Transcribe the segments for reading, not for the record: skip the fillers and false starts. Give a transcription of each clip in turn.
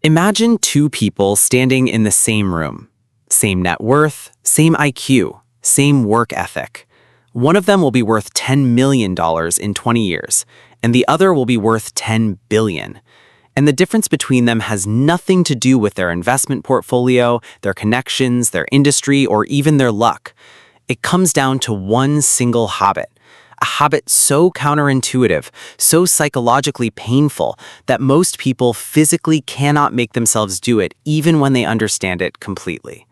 Imagine two people standing in the same room. Same net worth, same IQ, same work ethic. One of them will be worth $10 million in 20 years, and the other will be worth $10 billion. And the difference between them has nothing to do with their investment portfolio, their connections, their industry, or even their luck. It comes down to one single habit. A habit so counterintuitive, so psychologically painful, that most people physically cannot make themselves do it even when they understand it completely.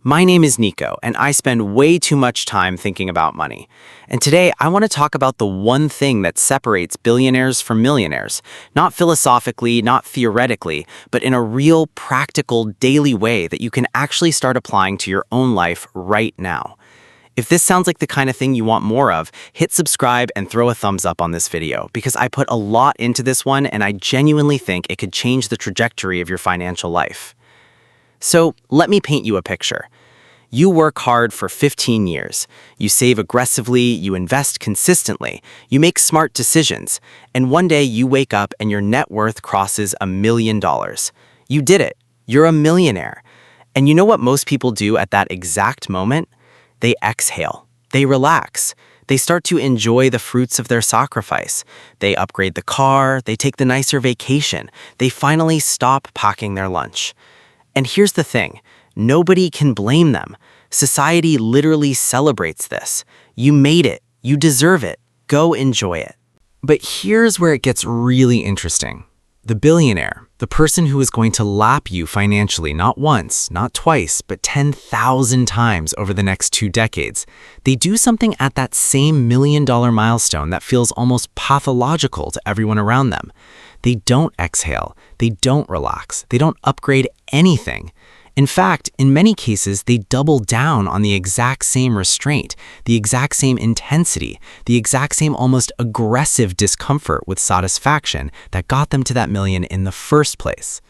My name is Nico, and I spend way too much time thinking about money. And today, I want to talk about the one thing that separates billionaires from millionaires, not philosophically, not theoretically, but in a real, practical, daily way that you can actually start applying to your own life right now. If this sounds like the kind of thing you want more of, hit subscribe and throw a thumbs up on this video because I put a lot into this one and I genuinely think it could change the trajectory of your financial life. So let me paint you a picture. You work hard for 15 years. You save aggressively, you invest consistently, you make smart decisions, and one day you wake up and your net worth crosses $1 million. You did it. You're a millionaire. And you know what most people do at that exact moment? They exhale. They relax. They start to enjoy the fruits of their sacrifice. They upgrade the car. They take the nicer vacation. They finally stop packing their lunch. And here's the thing. Nobody can blame them. Society literally celebrates this. You made it. You deserve it. Go enjoy it. But here's where it gets really interesting. The billionaire, the person who is going to lap you financially not once, not twice, but 10,000 times over the next 2 decades, they do something at that same $1 million milestone that feels almost pathological to everyone around them. They don't exhale, they don't relax, they don't upgrade anything. In fact, in many cases, they double down on the exact same restraint, the exact same intensity, the exact same almost aggressive discomfort with satisfaction that got them to that million in the first place.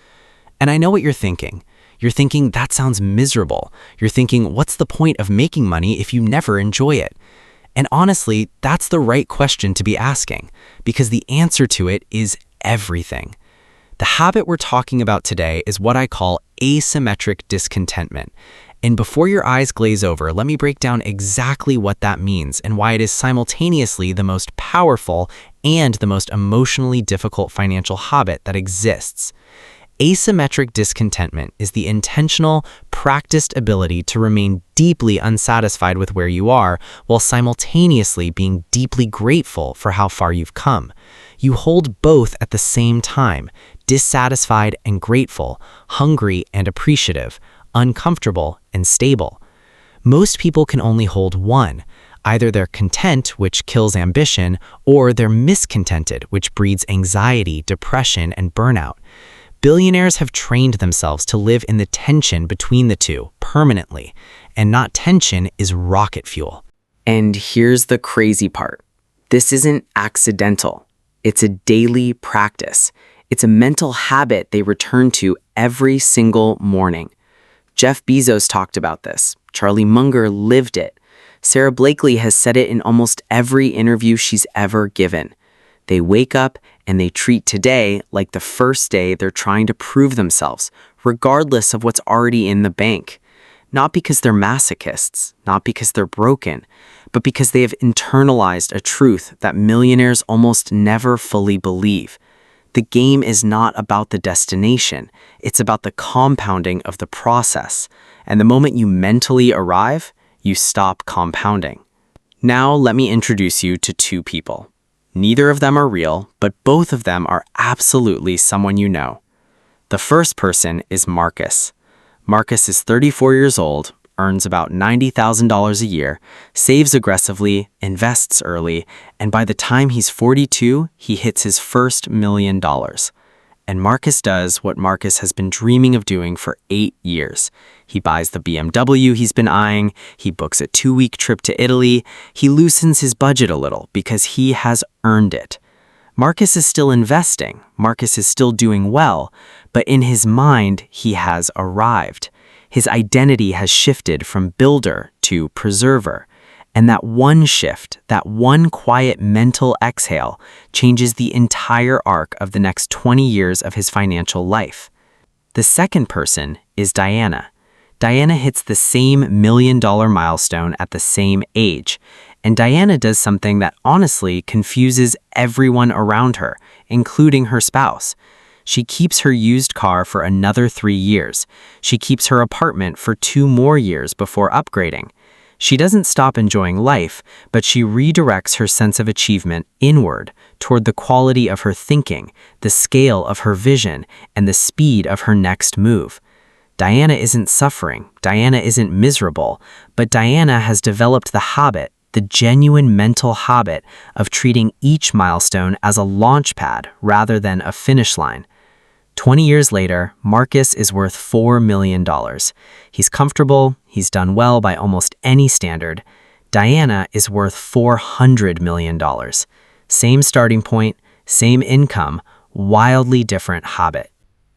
And I know what you're thinking. You're thinking, that sounds miserable. You're thinking, what's the point of making money if you never enjoy it? And honestly, that's the right question to be asking, because the answer to it is everything. The habit we're talking about today is what I call asymmetric discontentment. And before your eyes glaze over, let me break down exactly what that means and why it is simultaneously the most powerful and the most emotionally difficult financial habit that exists. Asymmetric discontentment is the intentional, practiced ability to remain deeply unsatisfied with where you are while simultaneously being deeply grateful for how far you've come. You hold both at the same time, dissatisfied and grateful, hungry and appreciative, uncomfortable and stable. Most people can only hold one. Either they're content, which kills ambition, or they're miscontented, which breeds anxiety, depression, and burnout. Billionaires have trained themselves to live in the tension between the two permanently, and not tension is rocket fuel. And here's the crazy part. This isn't accidental. It's a daily practice. It's a mental habit they return to every single morning. Jeff Bezos talked about this. Charlie Munger lived it. Sarah Blakely has said it in almost every interview she's ever given. They wake up and they treat today like the first day they're trying to prove themselves, regardless of what's already in the bank. Not because they're masochists, not because they're broken, but because they have internalized a truth that millionaires almost never fully believe. The game is not about the destination, it's about the compounding of the process. And the moment you mentally arrive, you stop compounding. Now let me introduce you to two people. Neither of them are real, but both of them are absolutely someone you know. The first person is Marcus. Marcus is 34 years old, earns about $90,000 a year, saves aggressively, invests early, and by the time he's 42, he hits his first $1 million. And Marcus does what Marcus has been dreaming of doing for 8 years. He buys the BMW he's been eyeing, he books a 2-week trip to Italy, he loosens his budget a little because he has earned it. Marcus is still investing, Marcus is still doing well, but in his mind, he has arrived. His identity has shifted from builder to preserver. And that one shift, that one quiet mental exhale, changes the entire arc of the next 20 years of his financial life. The second person is Diana. Diana hits the same $1 million milestone at the same age. And Diana does something that honestly confuses everyone around her, including her spouse. She keeps her used car for another 3 years. She keeps her apartment for 2 more years before upgrading. She doesn't stop enjoying life, but she redirects her sense of achievement inward toward the quality of her thinking, the scale of her vision, and the speed of her next move. Diana isn't suffering, Diana isn't miserable, but Diana has developed the habit, the genuine mental habit of treating each milestone as a launch pad rather than a finish line. 20 years later, Marcus is worth $4 million. He's comfortable, he's done well by almost any standard. Diana is worth $400 million. Same starting point, same income, wildly different habit.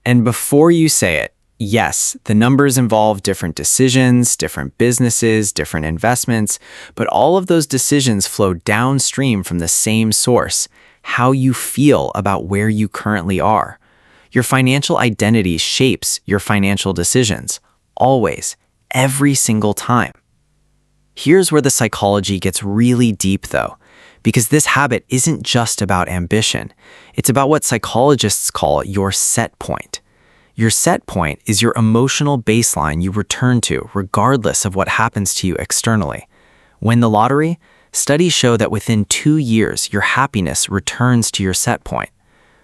And before you say it, yes, the numbers involve different decisions, different businesses, different investments, but all of those decisions flow downstream from the same source, how you feel about where you currently are. Your financial identity shapes your financial decisions, always, every single time. Here's where the psychology gets really deep though, because this habit isn't just about ambition. It's about what psychologists call your set point. Your set point is your emotional baseline you return to regardless of what happens to you externally. Win the lottery? Studies show that within 2 years, your happiness returns to your set point.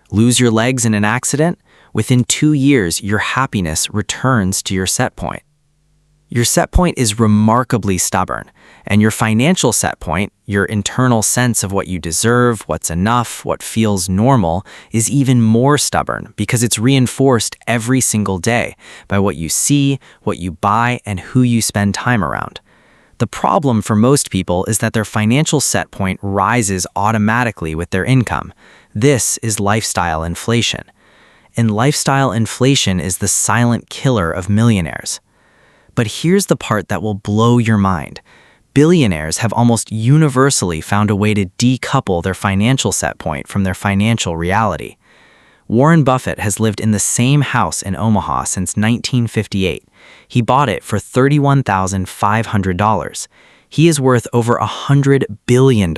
Lose your legs in an accident? Within 2 years, your happiness returns to your set point. Your set point is remarkably stubborn, and your financial set point, your internal sense of what you deserve, what's enough, what feels normal, is even more stubborn because it's reinforced every single day by what you see, what you buy, and who you spend time around. The problem for most people is that their financial set point rises automatically with their income. This is lifestyle inflation. And lifestyle inflation is the silent killer of millionaires. But here's the part that will blow your mind. Billionaires have almost universally found a way to decouple their financial set point from their financial reality. Warren Buffett has lived in the same house in Omaha since 1958. He bought it for $31,500. He is worth over $100 billion.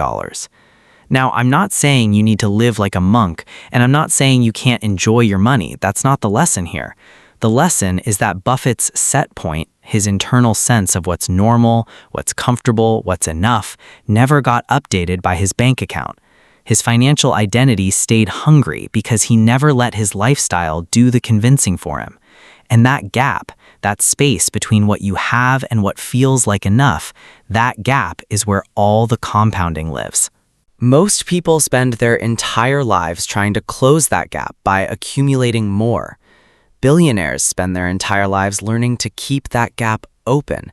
Now, I'm not saying you need to live like a monk, and I'm not saying you can't enjoy your money. That's not the lesson here. The lesson is that Buffett's set point, his internal sense of what's normal, what's comfortable, what's enough, never got updated by his bank account. His financial identity stayed hungry because he never let his lifestyle do the convincing for him. And that gap, that space between what you have and what feels like enough, that gap is where all the compounding lives. Most people spend their entire lives trying to close that gap by accumulating more. Billionaires spend their entire lives learning to keep that gap open.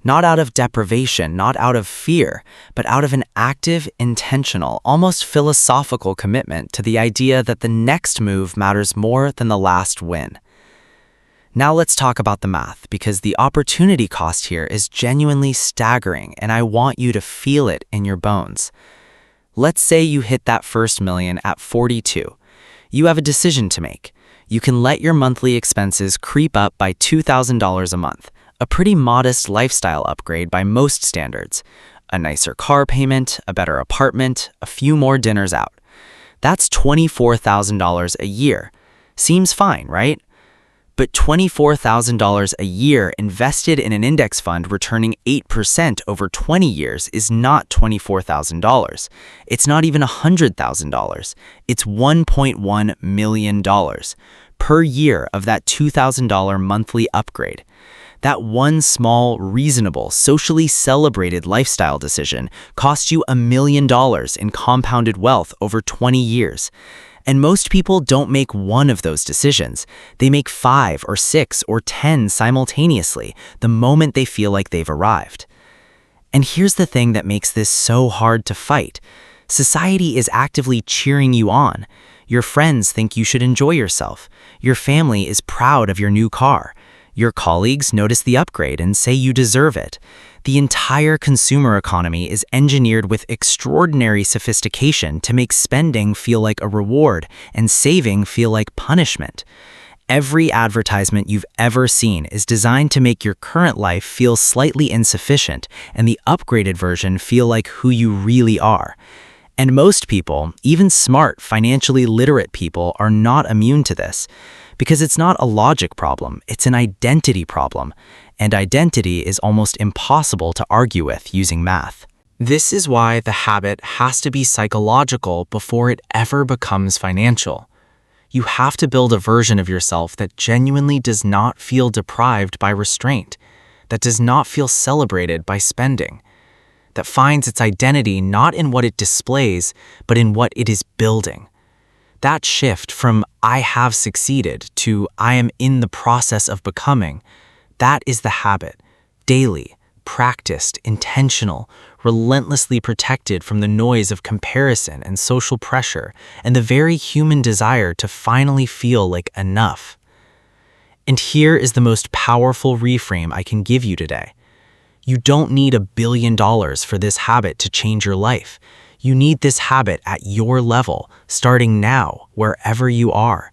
Not out of deprivation, not out of fear, but out of an active, intentional, almost philosophical commitment to the idea that the next move matters more than the last win. Now let's talk about the math, because the opportunity cost here is genuinely staggering, and I want you to feel it in your bones. Let's say you hit that first million at 42. You have a decision to make. You can let your monthly expenses creep up by $2,000 a month, a pretty modest lifestyle upgrade by most standards. A nicer car payment, a better apartment, a few more dinners out. That's $24,000 a year. Seems fine, right? But $24,000 a year invested in an index fund returning 8% over 20 years is not $24,000. It's not even $100,000. It's $1.1 million per year of that $2,000 monthly upgrade. That one small, reasonable, socially celebrated lifestyle decision cost you $1 million in compounded wealth over 20 years. And most people don't make one of those decisions. They make 5 or 6 or 10 simultaneously the moment they feel like they've arrived. And here's the thing that makes this so hard to fight. Society is actively cheering you on. Your friends think you should enjoy yourself. Your family is proud of your new car. Your colleagues notice the upgrade and say you deserve it. The entire consumer economy is engineered with extraordinary sophistication to make spending feel like a reward and saving feel like punishment. Every advertisement you've ever seen is designed to make your current life feel slightly insufficient and the upgraded version feel like who you really are. And most people, even smart, financially literate people, are not immune to this. Because it's not a logic problem, it's an identity problem. And identity is almost impossible to argue with using math. This is why the habit has to be psychological before it ever becomes financial. You have to build a version of yourself that genuinely does not feel deprived by restraint, that does not feel celebrated by spending, that finds its identity not in what it displays, but in what it is building. That shift from "I have succeeded" to "I am in the process of becoming," that is the habit, daily, practiced, intentional, relentlessly protected from the noise of comparison and social pressure and the very human desire to finally feel like enough. And here is the most powerful reframe I can give you today. You don't need $1 billion for this habit to change your life. You need this habit at your level, starting now, wherever you are.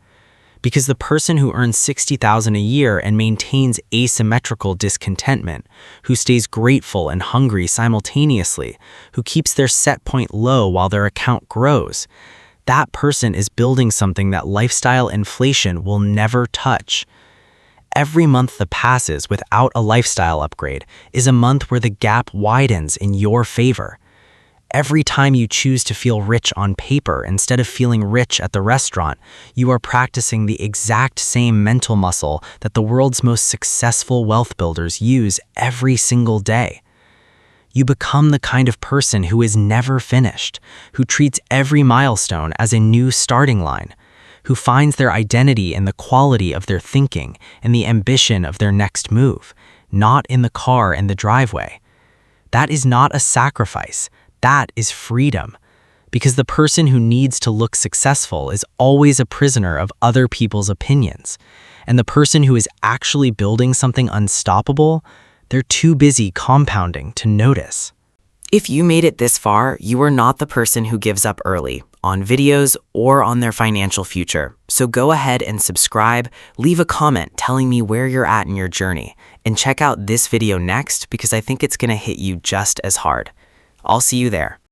Because the person who earns $60,000 a year and maintains asymmetrical discontentment, who stays grateful and hungry simultaneously, who keeps their set point low while their account grows, that person is building something that lifestyle inflation will never touch. Every month that passes without a lifestyle upgrade is a month where the gap widens in your favor. Every time you choose to feel rich on paper instead of feeling rich at the restaurant, you are practicing the exact same mental muscle that the world's most successful wealth builders use every single day. You become the kind of person who is never finished, who treats every milestone as a new starting line, who finds their identity in the quality of their thinking and the ambition of their next move, not in the car and the driveway. That is not a sacrifice. That is freedom, because the person who needs to look successful is always a prisoner of other people's opinions, and the person who is actually building something unstoppable, they're too busy compounding to notice. If you made it this far, you are not the person who gives up early, on videos or on their financial future. So go ahead and subscribe, leave a comment telling me where you're at in your journey, and check out this video next because I think it's going to hit you just as hard. I'll see you there.